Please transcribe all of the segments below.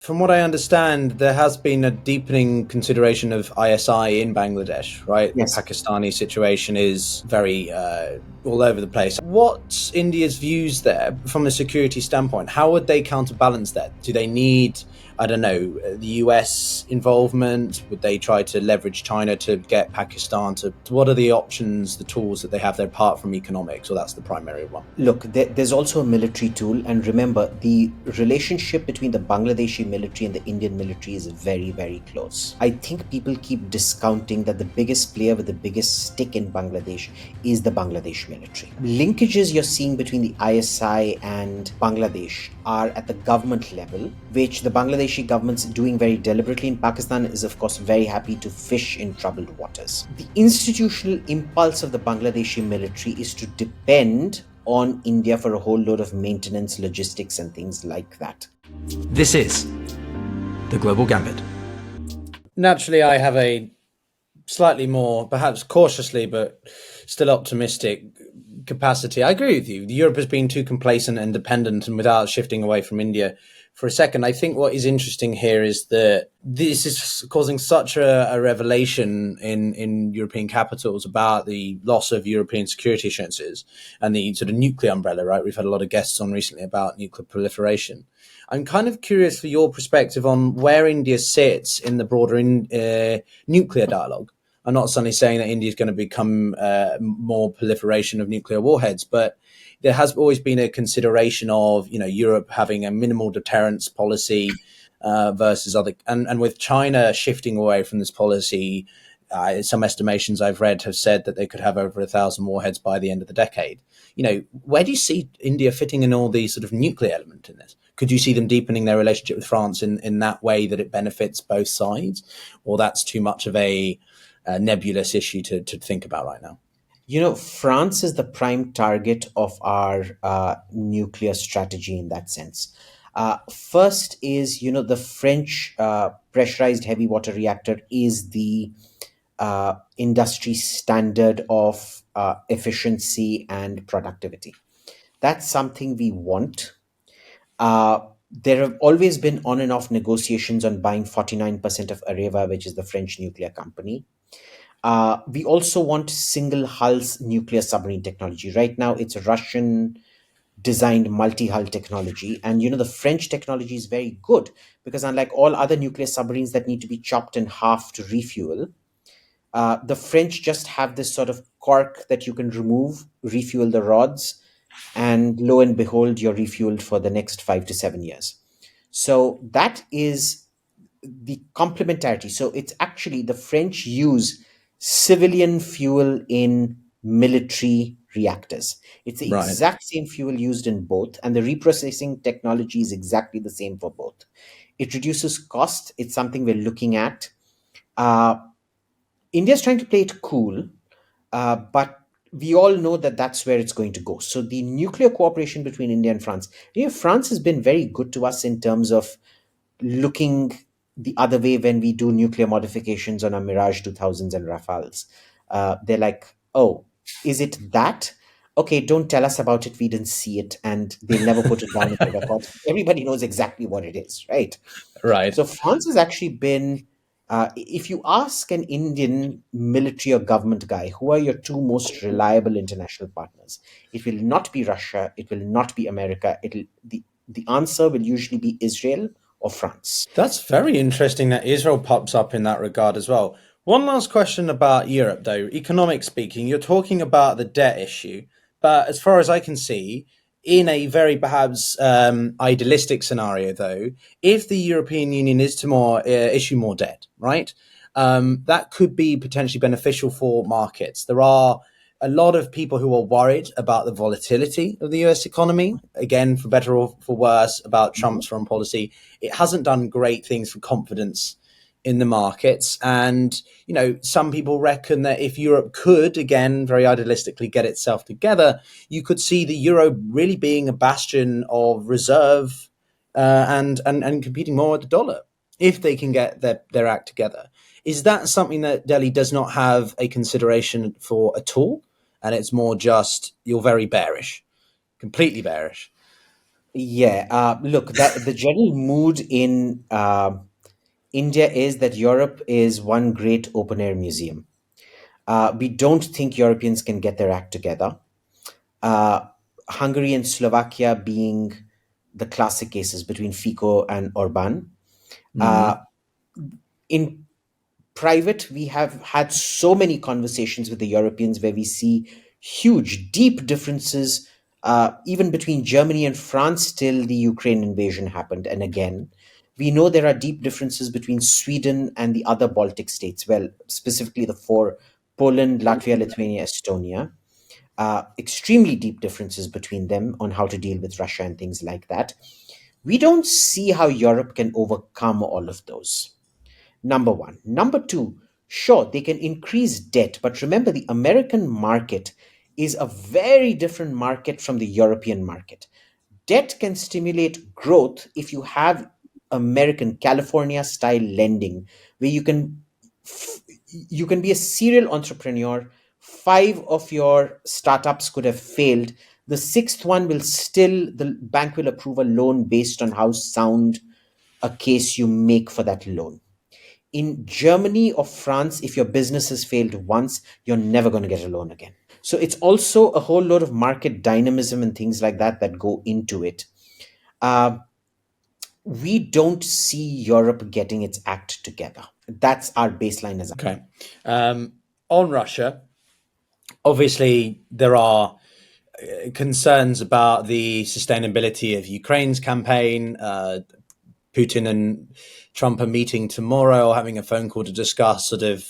From what I understand, there has been a deepening consideration of ISI in Bangladesh, right? The Yes. Pakistani situation is very all over the place. What's India's views there from a security standpoint? How would they counterbalance that? Do they need, I don't know, the US involvement? Would they try to leverage China to get Pakistan to? What are the options, the tools that they have there apart from economics? Or that's the primary one? Look, there's also a military tool, and remember, the relationship between the Bangladeshi military and the Indian military is very, very close. I think people keep discounting that the biggest player with the biggest stick in Bangladesh is the Bangladesh military. Linkages you're seeing between the ISI and Bangladesh are at the government level, which the Bangladeshi government's doing very deliberately. In Pakistan is, of course, very happy to fish in troubled waters. The institutional impulse of the Bangladeshi military is to depend on India for a whole load of maintenance, logistics, and things like that. This is the Global Gambit. Naturally, I have a slightly more, perhaps cautiously, but still optimistic capacity. I agree with you. Europe has been too complacent and dependent, and without shifting away from India for a second, I think what is interesting here is that this is causing such a revelation in European capitals about the loss of European security assurances and the sort of nuclear umbrella, right? We've had a lot of guests on recently about nuclear proliferation. I'm kind of curious for your perspective on where India sits in the broader nuclear dialogue. I'm not suddenly saying that India is going to become more proliferation of nuclear warheads, but there has always been a consideration of, Europe having a minimal deterrence policy versus other, and with China shifting away from this policy, some estimations I've read have said that they could have over 1,000 warheads by the end of the decade. Where do you see India fitting in all the sort of nuclear element in this? Could you see them deepening their relationship with France in that way that it benefits both sides, or that's too much of a nebulous issue to think about right now? France is the prime target of our nuclear strategy in that sense. First is, the French pressurized heavy water reactor is the industry standard of efficiency and productivity. That's something we want. There have always been on and off negotiations on buying 49% of Areva, which is the French nuclear company. We also want single hulls nuclear submarine technology. Right now, it's Russian designed multi hull technology. And the French technology is very good because, unlike all other nuclear submarines that need to be chopped in half to refuel, the French just have this sort of cork that you can remove, refuel the rods, and lo and behold, you're refueled for the next 5 to 7 years. So that is the complementarity. So it's actually the French use civilian fuel in military reactors. It's the Right. exact same fuel used in both, and the reprocessing technology is exactly the same for both. It reduces cost. It's something we're looking at. Uh, India's trying to play it cool, but we all know that that's where it's going to go. So the nuclear cooperation between India and France, France has been very good to us in terms of looking the other way when we do nuclear modifications on our Mirage 2000s and Rafales. They're like, oh, is it that? Okay, don't tell us about it. We didn't see it. And they'll never put it down in the records. Everybody knows exactly what it is, right? Right. So France has actually been, if you ask an Indian military or government guy, who are your two most reliable international partners? It will not be Russia. It will not be America. The answer will usually be Israel or France. That's very interesting that Israel pops up in that regard as well. One last question about Europe, though. Economic speaking, you're talking about the debt issue, but as far as I can see, in a very perhaps idealistic scenario, though, if the European Union is to issue more debt, right, that could be potentially beneficial for markets. There are a lot of people who are worried about the volatility of the US economy, again, for better or for worse, about Trump's foreign policy. It hasn't done great things for confidence in the markets. And, some people reckon that if Europe could, again, very idealistically, get itself together, you could see the euro really being a bastion of reserve and competing more with the dollar if they can get their act together. Is that something that Delhi does not have a consideration for at all? And it's more just you're very bearish, completely bearish. Yeah, look, that the general mood in India is that Europe is one great open air museum. We don't think Europeans can get their act together. Uh, Hungary and Slovakia being the classic cases between Fico and Orban. Uh, Mm. in private, we have had so many conversations with the Europeans where we see huge, deep differences, even between Germany and France till the Ukraine invasion happened. And again, we know there are deep differences between Sweden and the other Baltic states, well, specifically the four: Poland, Latvia, Lithuania, Estonia. Extremely deep differences between them on how to deal with Russia and things like that. We don't see how Europe can overcome all of those. Number one. Number two, sure, they can increase debt, but remember the American market is a very different market from the European market. Debt can stimulate growth if you have American California style lending, where you can be a serial entrepreneur. Five of your startups could have failed. The sixth one will still, the bank will approve a loan based on how sound a case you make for that loan. In Germany or France, if your business has failed once, you're never going to get a loan again. So it's also a whole lot of market dynamism and things like that that go into it. Uh, we don't see Europe getting its act together. That's our baseline as. Okay. On Russia, obviously there are concerns about the sustainability of Ukraine's campaign. Putin and Trump are meeting tomorrow or having a phone call to discuss sort of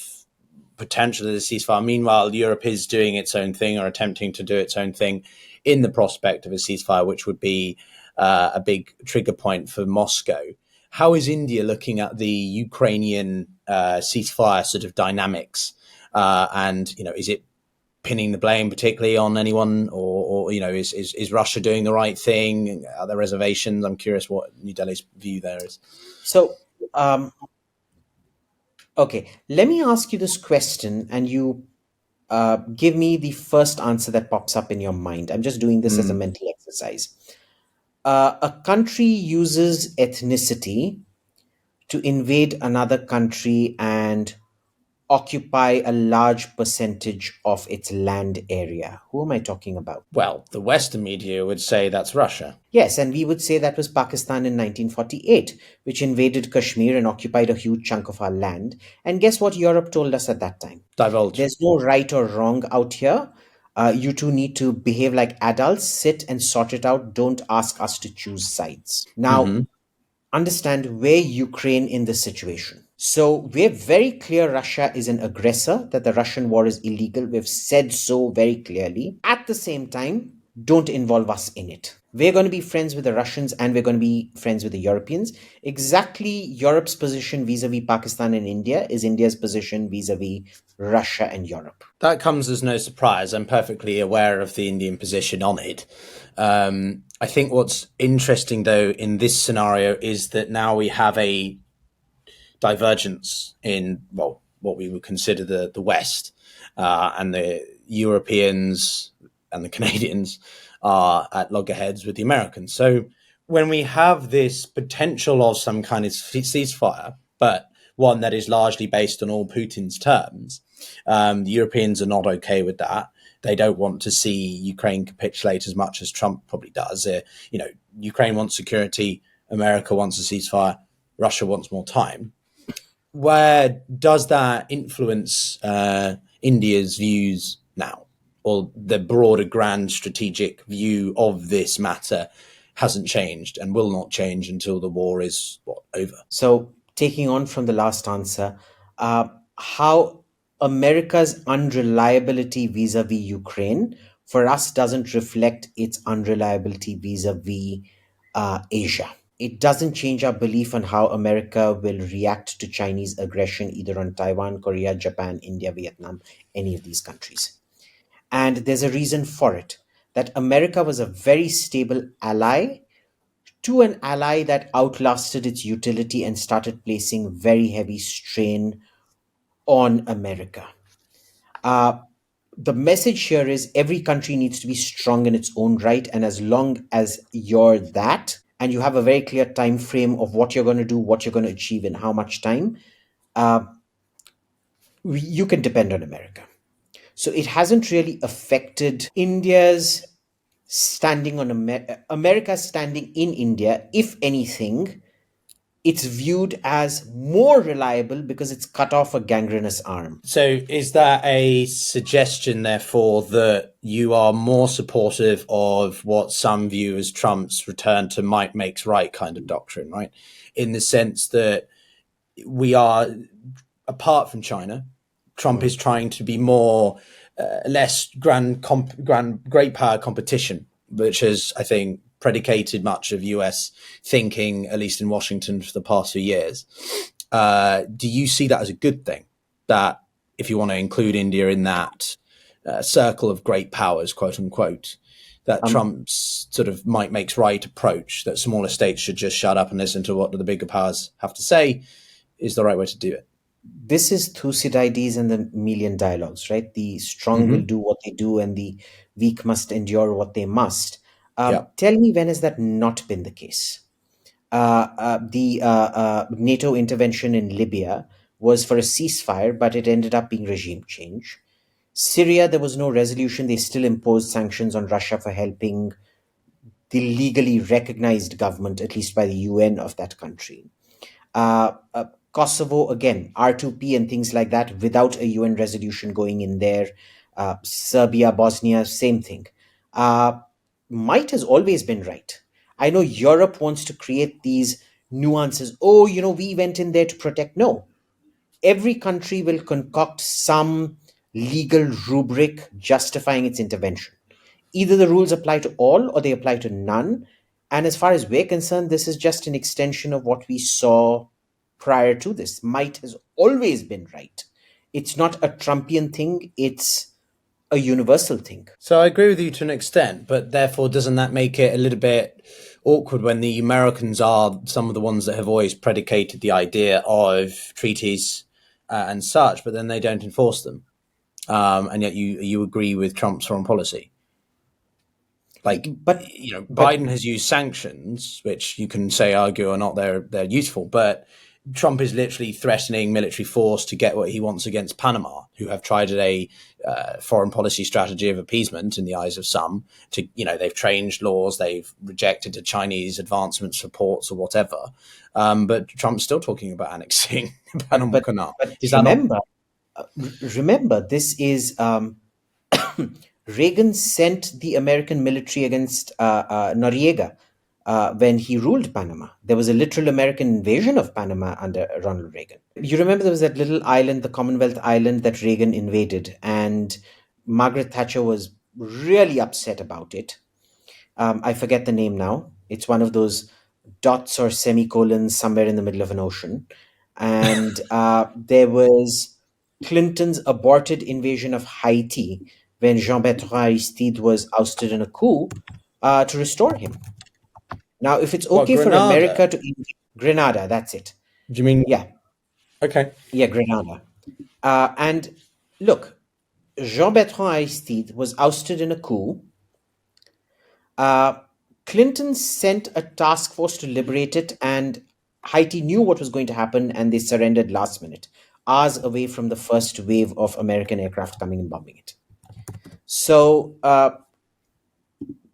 potentially the ceasefire. Meanwhile, Europe is doing its own thing or attempting to do its own thing in the prospect of a ceasefire, which would be a big trigger point for Moscow. How is India looking at the Ukrainian ceasefire sort of dynamics? And is it pinning the blame particularly on anyone, or is Russia doing the right thing? Are there reservations? I'm curious what New Delhi's view there is. So, um, okay, let me ask you this question, and you give me the first answer that pops up in your mind. I'm just doing this as a Mm. mental exercise. A country uses ethnicity to invade another country and occupy a large percentage of its land area. Who am I talking about? Well, the Western media would say that's Russia. Yes, and we would say that was Pakistan in 1948, which invaded Kashmir and occupied a huge chunk of our land. And guess what Europe told us at that time? Divulge. There's no right or wrong out here. You two need to behave like adults, sit and sort it out. Don't ask us to choose sides. Now, Hmm. understand where Ukraine in this situation. So we're very clear Russia is an aggressor, that the Russian war is illegal. We've said so very clearly. At the same time, don't involve us in it. We're going to be friends with the Russians and we're going to be friends with the Europeans. Exactly Europe's position vis-a-vis Pakistan and India is India's position vis-a-vis Russia and Europe. That comes as no surprise. I'm perfectly aware of the Indian position on it. I think what's interesting, though, in this scenario is that now we have a divergence in, well, what we would consider the West, and the Europeans and the Canadians are at loggerheads with the Americans. So when we have this potential of some kind of ceasefire, but one that is largely based on all Putin's terms, the Europeans are not okay with that. They don't want to see Ukraine capitulate as much as Trump probably does. Ukraine wants security, America wants a ceasefire, Russia wants more time. Where does that influence India's views now, or the broader grand strategic view of this matter hasn't changed and will not change until the war is over? So, taking on from the last answer, how America's unreliability vis a vis Ukraine for us doesn't reflect its unreliability vis a vis Asia. It doesn't change our belief on how America will react to Chinese aggression either on Taiwan, Korea, Japan, India, Vietnam, any of these countries. And there's a reason for it, that America was a very stable ally to an ally that outlasted its utility and started placing very heavy strain on America. Uh, The message here is every country needs to be strong in its own right, and as long as you're that and you have a very clear time frame of what you're going to do, what you're going to achieve in how much time, uh, you can depend on America. So it hasn't really affected India's standing on America's standing in India. If anything, it's viewed as more reliable because it's cut off a gangrenous arm. So is that a suggestion, therefore, that you are more supportive of what some view as Trump's return to might makes right kind of doctrine, right? In the sense that we are, apart from China, Trump is trying to be more, less great power competition, which has, I think, predicated much of US thinking, at least in Washington, for the past few years. Do you see that as a good thing? That if you want to include India in that circle of great powers, quote unquote, that Trump's sort of might makes right approach, that smaller states should just shut up and listen to what the bigger powers have to say, is the right way to do it? This is Thucydides and the Million Dialogues, right? The strong will do what they do, and the weak must endure what they must. Yeah. Tell me, when has that not been the case? The NATO intervention in Libya was for a ceasefire, but it ended up being regime change. Syria, there was no resolution. They still imposed sanctions on Russia for helping the legally recognized government, at least by the UN, of that country. Kosovo, again, R2P and things like that, without a UN resolution going in there. Serbia, Bosnia, same thing. Might has always been right. I know Europe wants to create these nuances. Oh, we went in there to protect. No, every country will concoct some legal rubric justifying its intervention. Either the rules apply to all or they apply to none. And as far as we're concerned, this is just an extension of what we saw prior to this. Might has always been right. It's not a Trumpian thing, it's a universal thing. So I agree with you to an extent, but therefore doesn't that make it a little bit awkward when the Americans are some of the ones that have always predicated the idea of treaties and such, but then they don't enforce them, and yet you agree with Trump's foreign policy? Like, But Biden has used sanctions, which you can say argue or not they're useful, but Trump is literally threatening military force to get what he wants against Panama, who have tried a foreign policy strategy of appeasement in the eyes of some. They've changed laws, they've rejected the Chinese advancements for ports or whatever. But Trump's still talking about annexing Panama Canal. Is that remember, this is Reagan sent the American military against Noriega when he ruled Panama. There was a literal American invasion of Panama under Ronald Reagan. You remember there was that little island, the Commonwealth Island, that Reagan invaded, and Margaret Thatcher was really upset about it. I forget the name now. It's one of those dots or semicolons somewhere in the middle of an ocean. And there was Clinton's aborted invasion of Haiti when Jean-Bertrand Aristide was ousted in a coup to restore him. Now, if it's okay for Grenada? America to invade Grenada, that's it. Do you mean? Yeah. Okay. Yeah, Grenada. And look, Jean-Bertrand Aristide was ousted in a coup. Clinton sent a task force to liberate it, and Haiti knew what was going to happen, and they surrendered last minute, hours away from the first wave of American aircraft coming and bombing it. So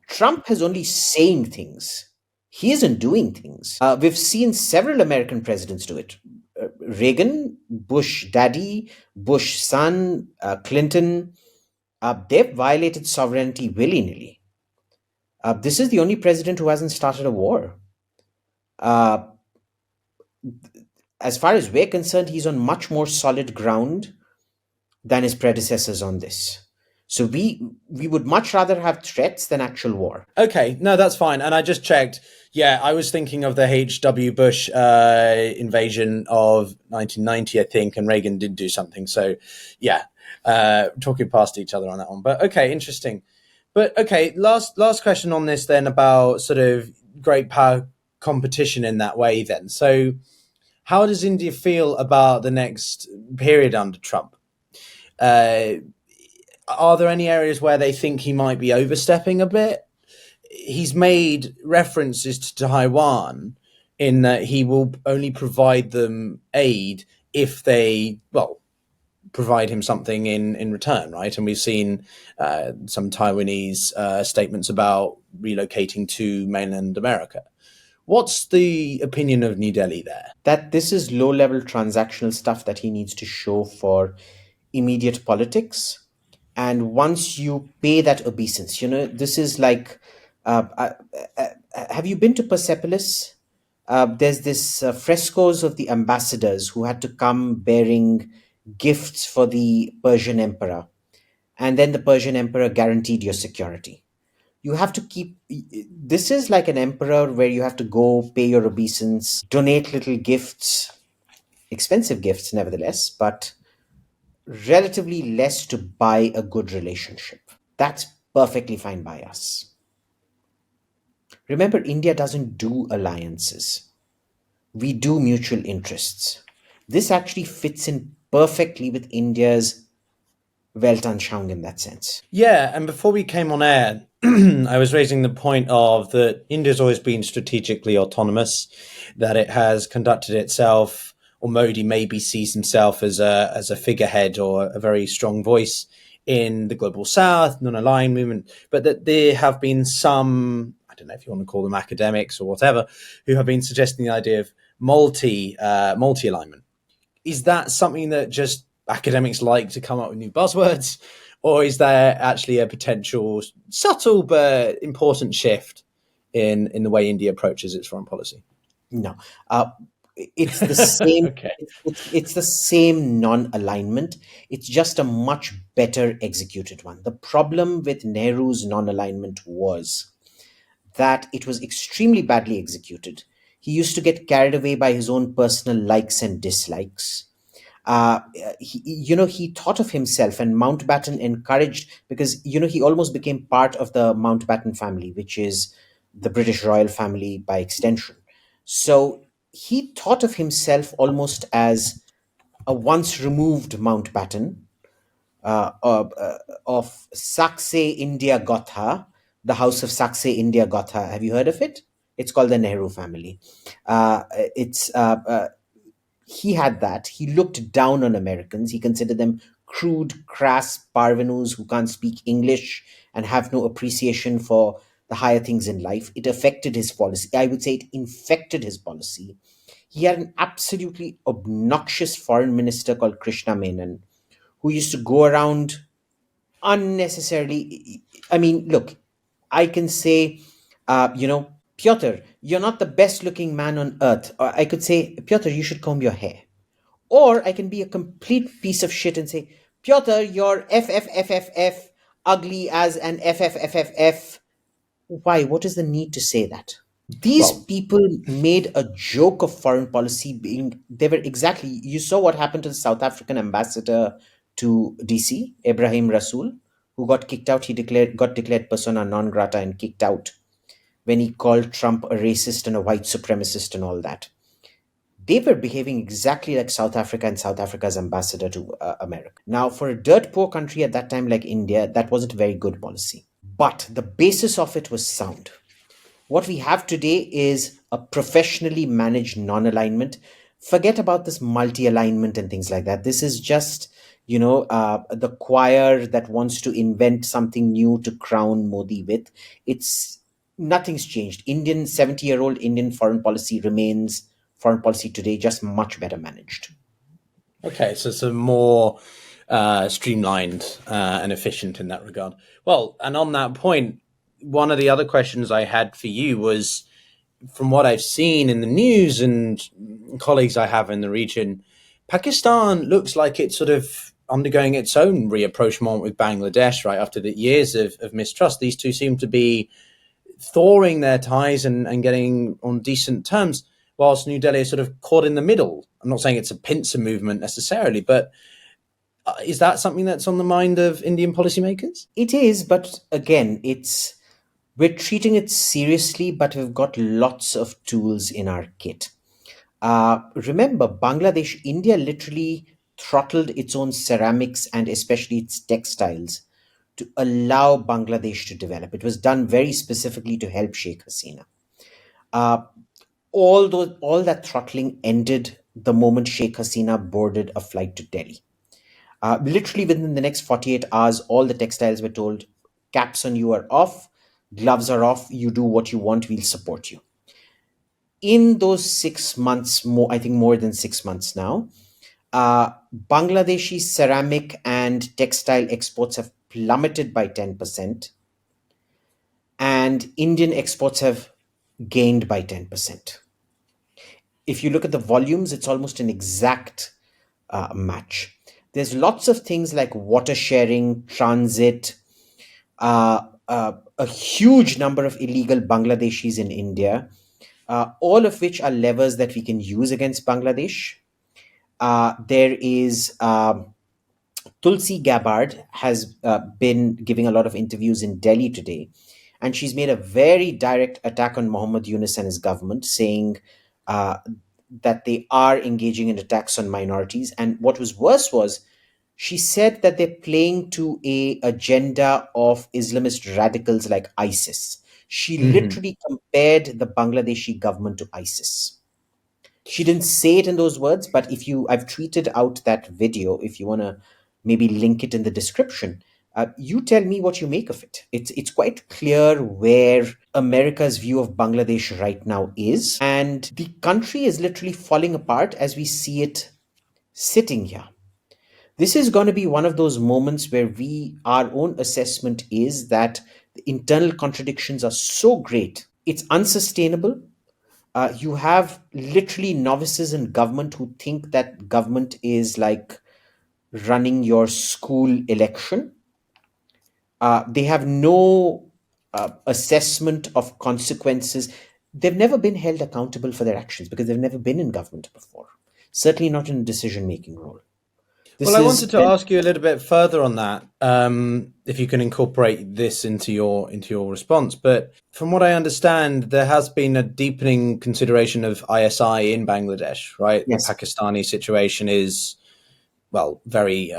Trump has only saying things. He isn't doing things. We've seen several American presidents do it. Reagan, Bush daddy, Bush son, Clinton. They've violated sovereignty willy-nilly. This is the only president who hasn't started a war. As far as we're concerned, he's on much more solid ground than his predecessors on this. So we would much rather have threats than actual war. Okay, no, that's fine. And I just checked. Yeah, I was thinking of the H.W. Bush invasion of 1990, I think, and Reagan did do something. So, yeah, talking past each other on that one. But okay, interesting. But okay, last question on this then about sort of great power competition in that way then. So how does India feel about the next period under Trump? Are there any areas where they think he might be overstepping a bit? He's made references to Taiwan in that he will only provide them aid if they, well, provide him something in return, right? And we've seen some Taiwanese statements about relocating to mainland America. What's the opinion of New Delhi there? That this is low level transactional stuff that he needs to show for immediate politics. And once you pay that obeisance, this is like, have you been to Persepolis? There's this frescoes of the ambassadors who had to come bearing gifts for the Persian emperor. And then the Persian emperor guaranteed your security. You have to keep, this is like an emperor where you have to go pay your obeisance, donate little gifts, expensive gifts nevertheless, but relatively less to buy a good relationship. That's perfectly fine by us. Remember, India doesn't do alliances. We do mutual interests. This actually fits in perfectly with India's Weltanschauung in that sense. Yeah, and before we came on air, I was raising the point of that India's always been strategically autonomous, that it has conducted itself, or Modi maybe sees himself as a figurehead or a very strong voice in the global south, non-aligned movement, but that there have been some, I don't know if you want to call them academics or whatever, who have been suggesting the idea of multi-alignment. Is that something that just academics like to come up with new buzzwords, or is there actually a potential subtle but important shift in the way India approaches its foreign policy? No, it's the same. Okay. It's the same non-alignment. It's just a much better executed one. The problem with Nehru's non-alignment was that it was extremely badly executed. He used to get carried away by his own personal likes and dislikes. He thought of himself, and Mountbatten encouraged, because he almost became part of the Mountbatten family, which is the British royal family by extension. So he thought of himself almost as a once removed Mountbatten of Sakse India Gotha, the house of Sakse India Gotha. Have you heard of it? It's called the Nehru family. It's He had that. He looked down on Americans. He considered them crude, crass parvenus who can't speak English and have no appreciation for the higher things in life. It affected his policy. I would say it infected his policy. He had an absolutely obnoxious foreign minister called Krishna Menon, who used to go around unnecessarily. I mean, look, I can say, Pyotr, you're not the best looking man on earth. Or I could say, Pyotr, you should comb your hair. Or I can be a complete piece of shit and say, Pyotr, you're FFFFF, ugly as an FFFFF. Why? What is the need to say that? These people made a joke of foreign policy being, they were exactly, you saw what happened to the South African ambassador to DC, Ibrahim Rasool, who got kicked out. He got declared persona non grata and kicked out when he called Trump a racist and a white supremacist and all that. They were behaving exactly like South Africa and South Africa's ambassador to America. Now, for a dirt poor country at that time like India, that wasn't a very good policy. But the basis of it was sound. What we have today is a professionally managed non-alignment. Forget about this multi-alignment and things like that. This is just, the choir that wants to invent something new to crown Modi with. Nothing's changed. 70-year-old Indian foreign policy remains foreign policy today, just much better managed. Okay, so some more streamlined and efficient in that regard. Well, and on that point, one of the other questions I had for you was, from what I've seen in the news and colleagues I have in the region, Pakistan looks like it's sort of undergoing its own reapproachment with Bangladesh, right? After the years of mistrust, these two seem to be thawing their ties and getting on decent terms, whilst New Delhi is sort of caught in the middle. I'm not saying it's a pincer movement necessarily, but is that something that's on the mind of Indian policymakers? It is, but again, we're treating it seriously, but we've got lots of tools in our kit. Remember, India literally throttled its own ceramics and especially its textiles to allow Bangladesh to develop. It was done very specifically to help Sheikh Hasina. All that throttling ended the moment Sheikh Hasina boarded a flight to Delhi. Literally within the next 48 hours, all the textiles were told, caps on you are off, gloves are off, you do what you want, we'll support you. In those 6 months, I think more than 6 months now, Bangladeshi ceramic and textile exports have plummeted by 10%, and Indian exports have gained by 10%. If you look at the volumes, it's almost an exact match. There's lots of things like water sharing, transit, a huge number of illegal Bangladeshis in India, all of which are levers that we can use against Bangladesh. There is Tulsi Gabbard has been giving a lot of interviews in Delhi today, and she's made a very direct attack on Muhammad Yunus and his government, saying that they are engaging in attacks on minorities. And what was worse was she said that they're playing to a agenda of Islamist radicals like ISIS. She literally compared the Bangladeshi government to ISIS. She didn't say it in those words, but I've tweeted out that video. If you want to maybe link it in the description, you tell me what you make of it. It's quite clear where America's view of Bangladesh right now is, and the country is literally falling apart as we see it sitting here. This is going to be one of those moments where our own assessment is that the internal contradictions are so great, it's unsustainable. You have literally novices in government who think that government is like running your school election. They have no assessment of consequences. They've never been held accountable for their actions because they've never been in government before, certainly not in a decision-making role. I wanted to ask you a little bit further on that, if you can incorporate this into your response. But from what I understand, there has been a deepening consideration of ISI in Bangladesh, right? Yes. The Pakistani situation is, well, very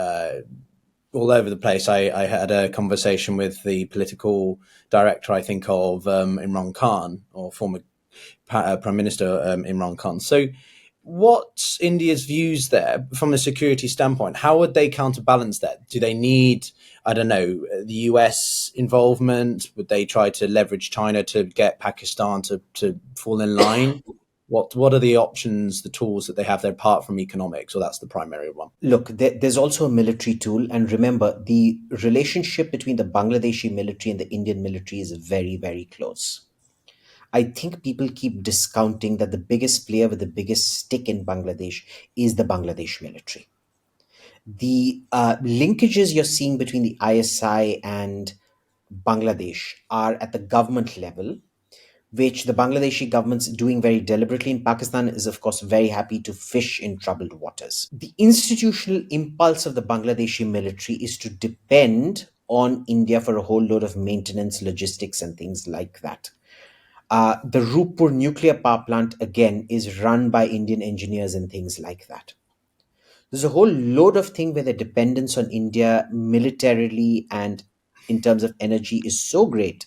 all over the place. I had a conversation with the political director, I think, of Imran Khan, or former Prime Minister Imran Khan. So what's India's views there from a security standpoint? How would they counterbalance that? Do they need, I don't know, the US involvement? Would they try to leverage China to get Pakistan to fall in line? What are the options, the tools that they have there apart from economics, or that's the primary one? Look, there's also a military tool. And remember, the relationship between the Bangladeshi military and the Indian military is very, very close. I think people keep discounting that the biggest player with the biggest stick in Bangladesh is the Bangladesh military. The linkages you're seeing between the ISI and Bangladesh are at the government level, which the Bangladeshi government's doing very deliberately. And Pakistan is, of course, very happy to fish in troubled waters. The institutional impulse of the Bangladeshi military is to depend on India for a whole load of maintenance, logistics, and things like that. The Rupur nuclear power plant, again, is run by Indian engineers and things like that. There's a whole load of things where the dependence on India militarily and in terms of energy is so great.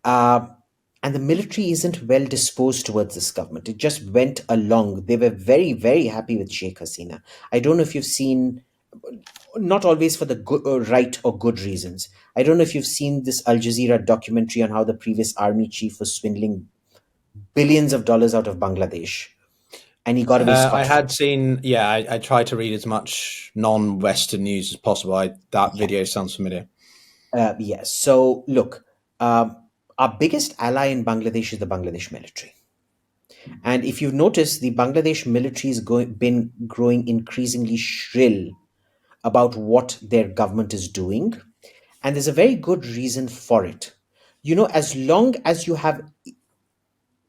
And the military isn't well disposed towards this government. It just went along. They were very, very happy with Sheikh Hasina. I don't know if you've seen, not always for the right or good reasons. I don't know if you've seen this Al Jazeera documentary on how the previous army chief was swindling billions of dollars out of Bangladesh. And he got away scot-free. I had seen, I try to read as much non-Western news as possible. That video sounds familiar. Yes. So look, our biggest ally in Bangladesh is the Bangladesh military. And if you've noticed, the Bangladesh military has been growing increasingly shrill about what their government is doing. And there's a very good reason for it. As long as you have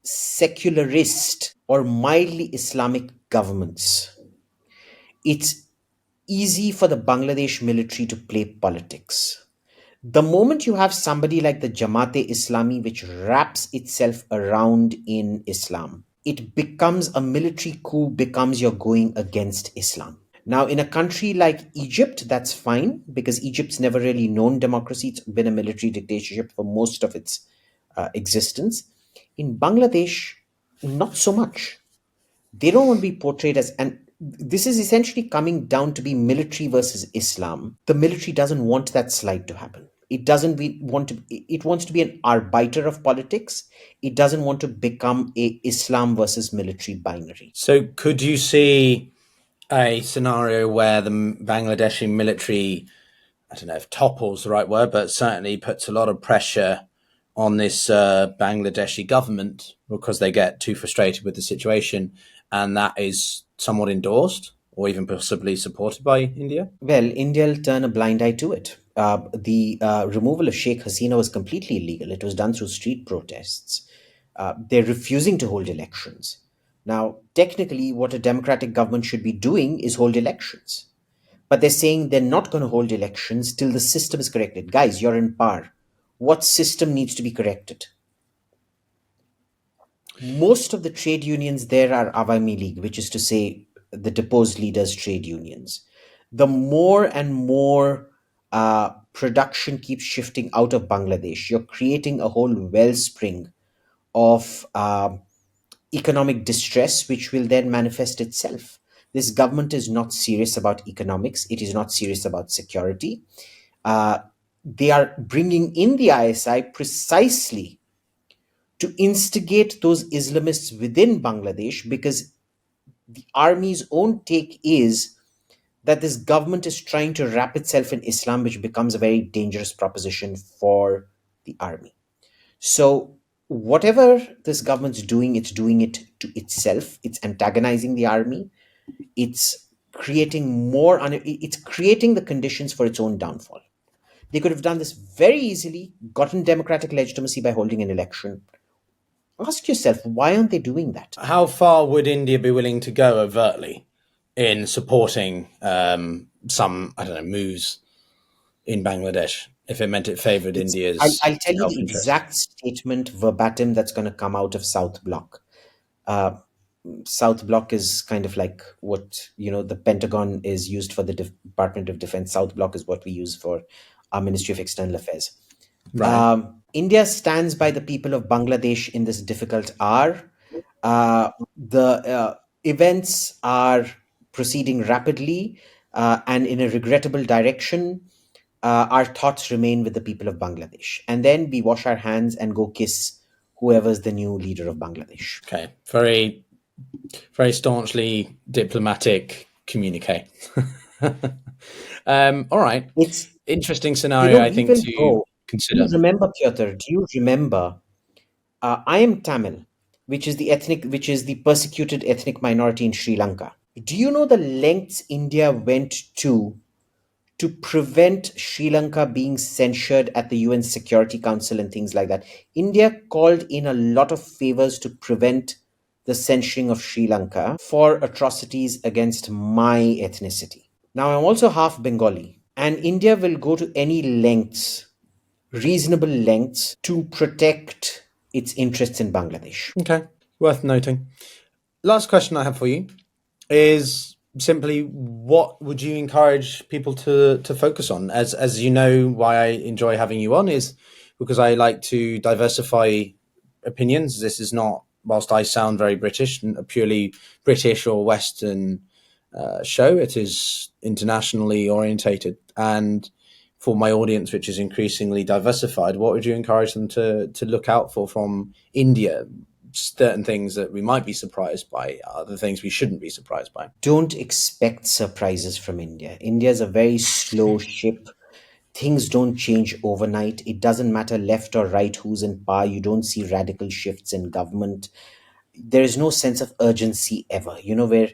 secularist or mildly Islamic governments, it's easy for the Bangladesh military to play politics. The moment you have somebody like the Jamaat-e-Islami, which wraps itself around in Islam, it becomes a military coup, becomes you're going against Islam. Now, in a country like Egypt, that's fine because Egypt's never really known democracy. It's been a military dictatorship for most of its existence. In Bangladesh, not so much. They don't want to be portrayed as, and this is essentially coming down to be military versus Islam. The military doesn't want that slide to happen. It doesn't want to. It wants to be an arbiter of politics. It doesn't want to become a Islam versus military binary. So, could you see a scenario where the Bangladeshi military, I don't know if topples the right word, but certainly puts a lot of pressure on this Bangladeshi government because they get too frustrated with the situation, and that is somewhat endorsed or even possibly supported by India? Well, India will turn a blind eye to it. The removal of Sheikh Hasina was completely illegal. It was done through street protests. They're refusing to hold elections. Now, technically, what a democratic government should be doing is hold elections. But they're saying they're not going to hold elections till the system is corrected. Guys, you're in power. What system needs to be corrected? Most of the trade unions there are Awami League, which is to say the deposed leaders' trade unions. The more and more production keeps shifting out of Bangladesh, you're creating a whole wellspring of economic distress, which will then manifest itself. This government is not serious about economics. It is not serious about security. They are bringing in the ISI precisely to instigate those Islamists within Bangladesh, because the army's own take is that this government is trying to wrap itself in Islam, which becomes a very dangerous proposition for the army. So, whatever this government's doing, it's doing it to itself. It's antagonizing the army. It's creating it's creating the conditions for its own downfall. They could have done this very easily, gotten democratic legitimacy by holding an election. Ask yourself, why aren't they doing that? How far would India be willing to go overtly in supporting some, I don't know, moves in Bangladesh if it meant it favoured India's I'll tell you the self-interest? exact statement verbatim that's going to come out of South Bloc. South Bloc is kind of like what, the Pentagon is used for the Department of Defense. South Bloc is what we use for our Ministry of External Affairs. Right. India stands by the people of Bangladesh in this difficult hour. The events are proceeding rapidly and in a regrettable direction. Our thoughts remain with the people of Bangladesh. And then we wash our hands and go kiss whoever's the new leader of Bangladesh. Okay. Very, very staunchly diplomatic communique. All right. It's Interesting scenario, I think, to Do consider. you remember, Pyotr? Do you remember? I am Tamil, which is the persecuted ethnic minority in Sri Lanka. Do you know the lengths India went to prevent Sri Lanka being censured at the UN Security Council and things like that? India called in a lot of favors to prevent the censuring of Sri Lanka for atrocities against my ethnicity. Now, I'm also half Bengali, and India will go to any lengths, reasonable lengths, to protect its interests in Bangladesh. Okay. Worth noting. Last question I have for you is simply, what would you encourage people to focus on? As you know, why I enjoy having you on is because I like to diversify opinions. This is not, whilst I sound very British, a purely British or Western show. It is internationally orientated. And for my audience, which is increasingly diversified, what would you encourage them to look out for from India? Certain things that we might be surprised by, other things we shouldn't be surprised by. Don't expect surprises from India. India is a very slow ship. Things don't change overnight. It doesn't matter left or right who's in power. You don't see radical shifts in government. There is no sense of urgency ever, where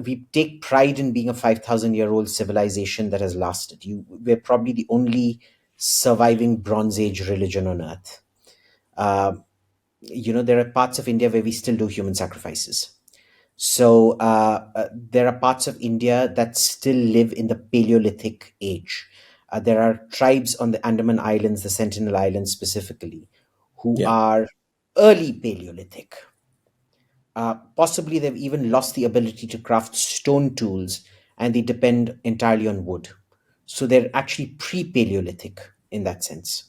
we take pride in being a 5,000-year-old civilization that has lasted. We're probably the only surviving Bronze Age religion on earth. There are parts of India where we still do human sacrifices. So there are parts of India that still live in the Paleolithic age. There are tribes on the Andaman Islands, the Sentinel Islands specifically, who are early Paleolithic. Possibly they've even lost the ability to craft stone tools and they depend entirely on wood. So they're actually pre-Paleolithic in that sense.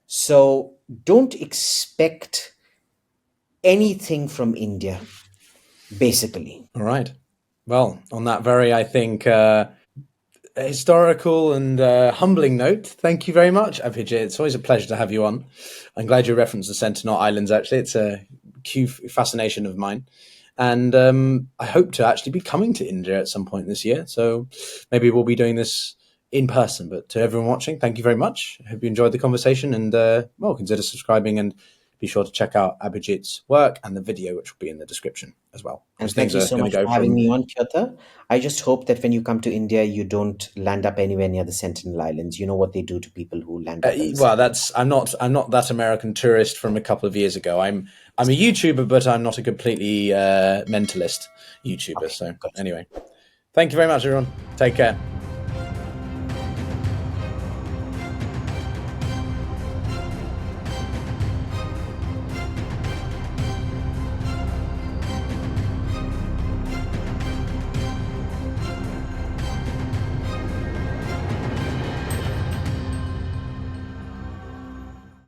So don't expect anything from India, basically. All right. Well, on that very, I think, historical and humbling note, thank you very much, Abhijit. It's always a pleasure to have you on. I'm glad you referenced the Sentinel Islands, actually. It's a key fascination of mine. And I hope to actually be coming to India at some point this year. So maybe we'll be doing this in person. But to everyone watching, thank you very much. I hope you enjoyed the conversation. And, well, consider subscribing and be sure to check out Abhijit's work and the video, which will be in the description as well. And Those thank things you are so going to much go for having from... me on, Pyotr. I just hope that when you come to India, you don't land up anywhere near the Sentinel Islands. You know what they do to people who land up in the Well, I'm not that American tourist from a couple of years ago. I'm a YouTuber, but I'm not a completely mentalist YouTuber. Okay, So good. anyway, thank you very much, everyone. Take care.